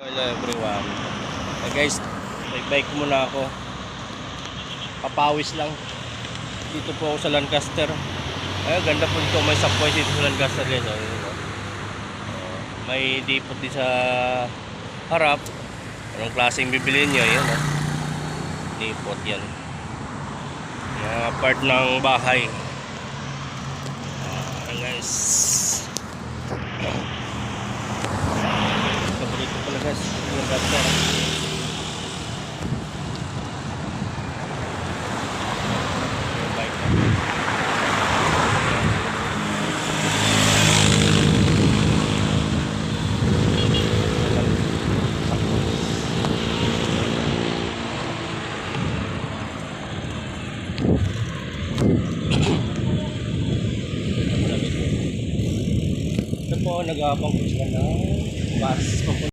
Hello everyone. Guys, bike muna ako. Papawis lang. Dito po ako sa Lancaster. Ay, ganda po dito. May subway dito sa Lancaster guys. May depot din sa harap. Anong klaseng bibilin nyo? Yan, depot yan. Mga part ng bahay. Guys. Paborito pala guys. Lancaster. Ito po, nag-aabang ko sila ng bus.